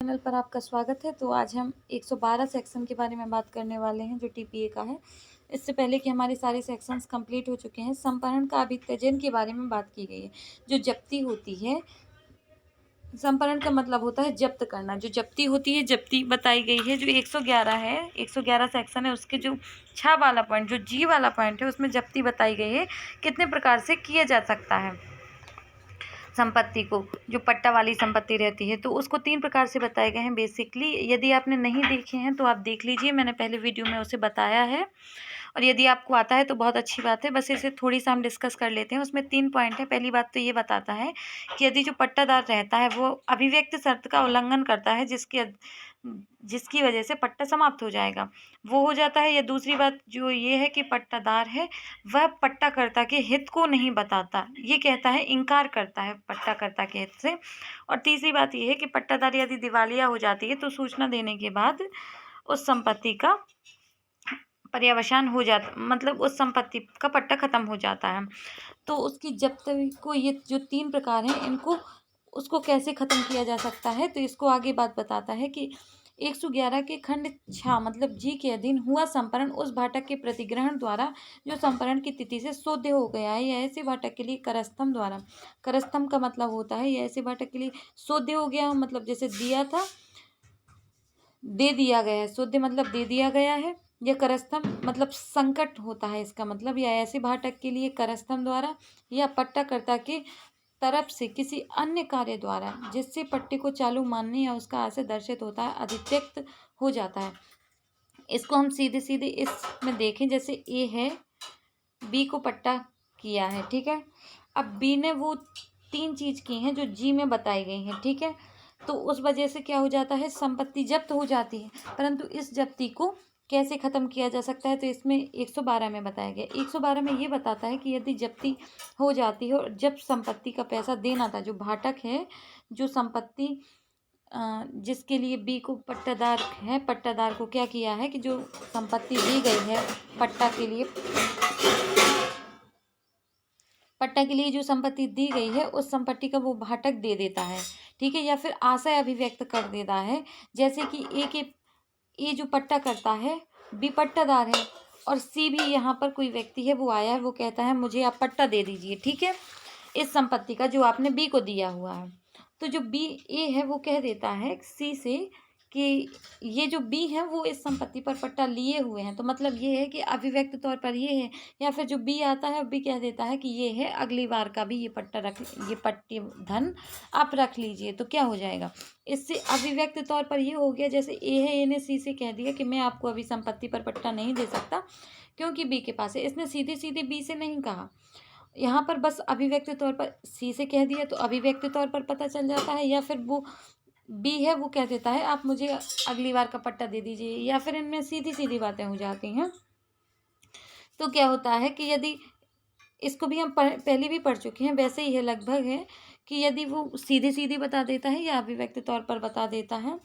Channel पर आपका स्वागत है। तो आज हम 112 सेक्शन के बारे में बात करने वाले हैं जो टीपीए का है। इससे पहले कि हमारे सारे सेक्शंस कंप्लीट हो चुके हैं, संपहरण का अभित्यजन के बारे में बात की गई है। जो जप्ती होती है, संपहरण का मतलब होता है जब्त करना। जो जप्ती होती है, जप्ती बताई गई है। जो 111 है, 111 सेक्शन है, उसके जो छ वाला पॉइंट, जो जी वाला पॉइंट है, उसमें जप्ती बताई गई है कितने प्रकार से किया जा सकता है। संपत्ति को, जो पट्टा वाली संपत्ति रहती है, तो उसको 3 प्रकार से बताए गए हैं बेसिकली। यदि आपने नहीं देखे हैं तो आप देख लीजिए, मैंने पहले वीडियो में उसे बताया है। और यदि आपको आता है तो बहुत अच्छी बात है। बस इसे थोड़ी सा हम डिस्कस कर लेते हैं। उसमें 3 पॉइंट है। पहली बात तो ये बताता है कि यदि जो पट्टादार रहता है वो अभिव्यक्त शर्त का उल्लंघन करता है जिसकी वजह से पट्टा समाप्त हो जाएगा, वो हो जाता है। या दूसरी बात जो ये है कि पट्टादार है वह पट्टाकर्ता के हित को नहीं बताता, ये कहता है, इनकार करता है पट्टाकर्ता के हित से। और तीसरी बात ये है कि पट्टादार यदि दिवालिया हो जाती है तो सूचना देने के बाद उस संपत्ति का पर्यवसान हो जाता, मतलब उस संपत्ति का पट्टा खत्म हो जाता है। तो उसकी जब्ती को, ये जो 3 प्रकार हैं, इनको उसको कैसे ख़त्म किया जा सकता है, तो इसको आगे बात बताता है कि 111 के खंड 6 मतलब जी के अधीन हुआ संपहरण उस भाटक के प्रतिग्रहण द्वारा जो संपहरण की तिथि से सोध्य हो गया है, या ऐसे भाटक के लिए करस्तम द्वारा, करस्तम का मतलब होता है या ऐसे भाटक के लिए सोध्य हो गया, मतलब जैसे दिया था, दे दिया गया है। सोध्य मतलब दे दिया गया है। या करस्तम मतलब संकट होता है इसका मतलब, या ऐसे भाटक के लिए करस्तम द्वारा या पट्टाकर्ता की तरफ से किसी अन्य कार्य द्वारा जिससे पट्टे को चालू मानने या उसका आशय दर्शित होता है, अधित्यक्त हो जाता है। इसको हम सीधे सीधे इसमें देखें, जैसे ए है, बी को पट्टा किया है, ठीक है। अब बी ने वो 3 चीज की हैं जो जी में बताई गई हैं, ठीक है। तो उस वजह से क्या हो जाता है, संपत्ति जब्त हो जाती है। परंतु इस जब्ती को कैसे खत्म किया जा सकता है, तो इसमें 112 में बताया गया। 112 में ये बताता है कि यदि जब्ती हो जाती है और जब संपत्ति का पैसा देना था, जो भाटक है, जो संपत्ति जिसके लिए बी को पट्टादार है, पट्टादार को क्या किया है कि जो संपत्ति दी गई है पट्टा के लिए, पट्टा के लिए जो संपत्ति दी गई है उस संपत्ति का वो भाटक दे देता है, ठीक है। या फिर आशय अभिव्यक्त कर देता है, जैसे कि ए जो पट्टा करता है, बी पट्टादार है, और सी भी यहाँ पर कोई व्यक्ति है, वो आया है, वो कहता है मुझे आप पट्टा दे दीजिए, ठीक है, इस संपत्ति का जो आपने बी को दिया हुआ है। तो जो बी ए है वो कह देता है सी से कि ये जो बी है वो इस संपत्ति पर पट्टा लिए हुए हैं, तो मतलब ये है कि अभिव्यक्त तौर पर ये है। या फिर जो बी आता है, बी कह देता है कि ये है, अगली बार का भी ये पट्टा रख, ये पट्टी धन आप रख लीजिए, तो क्या हो जाएगा, इससे अभिव्यक्त तौर पर ये हो गया। जैसे ए है, ए ने सी से कह दिया कि मैं आपको अभी संपत्ति पर पट्टा नहीं दे सकता क्योंकि बी के पास है। इसने सीधे सीधे बी से नहीं कहा, यहाँ पर बस अभिव्यक्त तौर पर सी से कह दिया, तो अभिव्यक्त तौर पर पता चल जाता है। या फिर वो बी है, वो कह देता है आप मुझे अगली बार का पट्टा दे दीजिए, या फिर इनमें सीधी सीधी बातें हो जाती हैं। तो क्या होता है कि यदि इसको भी हम पहले भी पढ़ चुके हैं, वैसे ही है लगभग, है कि यदि वो सीधी सीधी बता देता है या अभिव्यक्त तौर पर बता देता है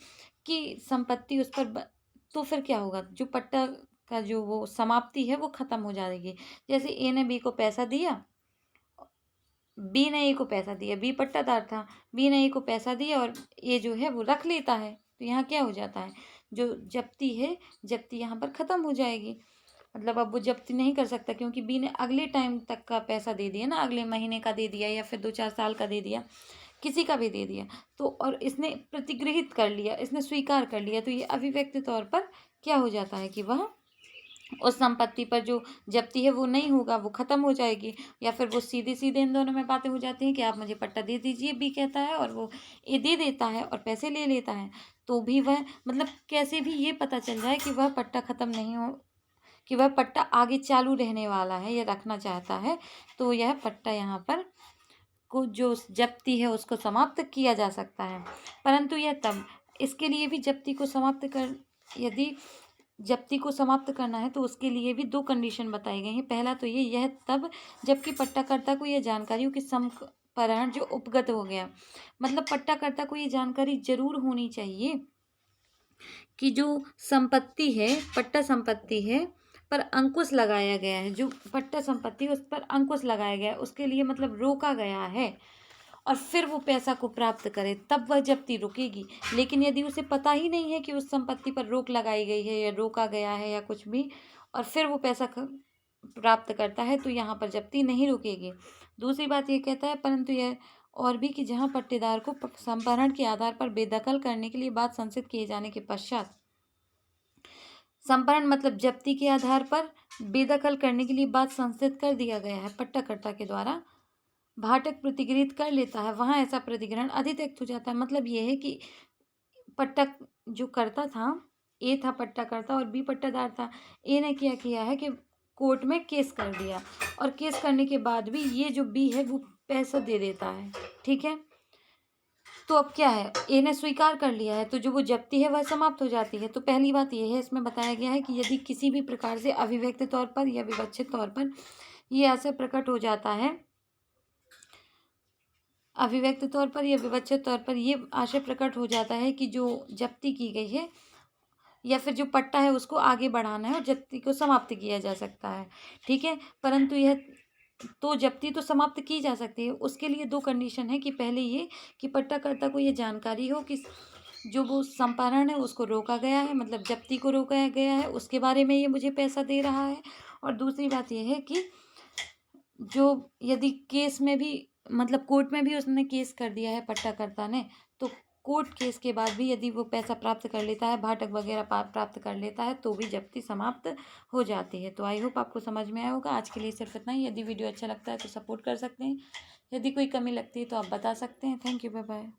कि संपत्ति उस पर तो फिर क्या होगा, जो पट्टा का जो वो समाप्ति है वो खत्म हो जाएगी। जैसे ए ने बी को पैसा दिया, बी ने ए को पैसा दिया, बी पट्टादार था, बी ने ए को पैसा दिया और ए जो है वो रख लेता है, तो यहाँ क्या हो जाता है, जो जप्ती है, जप्ती यहाँ पर ख़त्म हो जाएगी। मतलब अब वो जप्ती नहीं कर सकता क्योंकि बी ने अगले टाइम तक का पैसा दे दिया ना, अगले महीने का दे दिया या फिर 2-4 साल का दे दिया, किसी का भी दे दिया, तो और इसने प्रतिगृहित कर लिया, इसने स्वीकार कर लिया, तो ये अभिव्यक्त तौर पर क्या हो जाता है कि वह उस संपत्ति पर जो जप्ती है वो नहीं होगा, वो खत्म हो जाएगी। या फिर वो सीधे सीधे इन दोनों में बातें हो जाती हैं कि आप मुझे पट्टा दे दीजिए, बी कहता है, और वो ए दे देता है और पैसे ले लेता है, तो भी वह मतलब कैसे भी ये पता चल जाए कि वह पट्टा खत्म नहीं हो, कि वह पट्टा आगे चालू रहने वाला है या रखना चाहता है, तो यह पट्टा यहाँ पर को जो जप्ती है उसको समाप्त किया जा सकता है। परंतु यह तब, इसके लिए भी जप्ती को समाप्त कर, यदि जप्ती को समाप्त करना है तो उसके लिए भी 2 कंडीशन बताई गई हैं। पहला तो यह तब जबकि पट्टाकर्ता को यह जानकारियों के संपहरण जो उपगत हो गया, मतलब पट्टाकर्ता को ये जानकारी जरूर होनी चाहिए कि जो संपत्ति है, पट्टा संपत्ति है पर अंकुश लगाया गया है, जो पट्टा संपत्ति उस पर अंकुश लगाया गया है, उसके लिए मतलब रोका गया है, और फिर वो पैसा को प्राप्त करे, तब वह जब्ती रुकेगी। लेकिन यदि उसे पता ही नहीं है कि उस संपत्ति पर रोक लगाई गई है या रोका गया है या कुछ भी, और फिर वो पैसा प्राप्त करता है, तो यहाँ पर जब्ती नहीं रुकेगी। दूसरी बात ये कहता है, परंतु यह और भी कि जहाँ पट्टेदार को संपहरण के आधार पर बेदखल करने के लिए बात संसिद्ध किए जाने के पश्चात, संपहरण मतलब जब्ती के आधार पर बेदखल करने के लिए बात संसिद्ध कर दिया गया है पट्टाकर्ता के द्वारा, भाटक प्रतिगृहित कर लेता है, वहाँ ऐसा प्रतिग्रहण अधित्यक्त हो जाता है। मतलब ये है कि पट्टा जो करता था, ए था पट्टाकर्ता और बी पट्टादार था। ए ने क्या किया है कि कोर्ट में केस कर दिया, और केस करने के बाद भी ये जो बी है वो पैसा दे देता है, ठीक है। तो अब क्या है, ए ने स्वीकार कर लिया है, तो जो वो जब्ती है वह समाप्त हो जाती है। तो पहली बात यह है, इसमें बताया गया है कि यदि किसी भी प्रकार से अभिव्यक्त तौर पर या विवक्षित तौर पर ये आशय प्रकट हो जाता है, अभिव्यक्त तौर पर या विवक्षित तौर पर ये आशय प्रकट हो जाता है कि जो जब्ती की गई है या फिर जो पट्टा है उसको आगे बढ़ाना है और जब्ती को समाप्त किया जा सकता है, ठीक है। परंतु यह तो जब्ती तो समाप्त की जा सकती है, उसके लिए दो कंडीशन है कि पहले ये कि पट्टाकर्ता को ये जानकारी हो कि जो वो संपहरण है उसको रोका गया है, मतलब जब्ती को रोका गया है, उसके बारे में ये मुझे पैसा दे रहा है। और दूसरी बात ये है कि जो यदि केस में भी, मतलब कोर्ट में भी उसने केस कर दिया है पट्टाकर्ता ने, तो कोर्ट केस के बाद भी यदि वो पैसा प्राप्त कर लेता है, भाटक वगैरह प्राप्त कर लेता है, तो भी जब्ती समाप्त हो जाती है। तो आई होप आपको समझ में आया होगा। आज के लिए सिर्फ इतना ही। यदि वीडियो अच्छा लगता है तो सपोर्ट कर सकते हैं, यदि कोई कमी लगती है तो आप बता सकते हैं। Thank you, bye bye.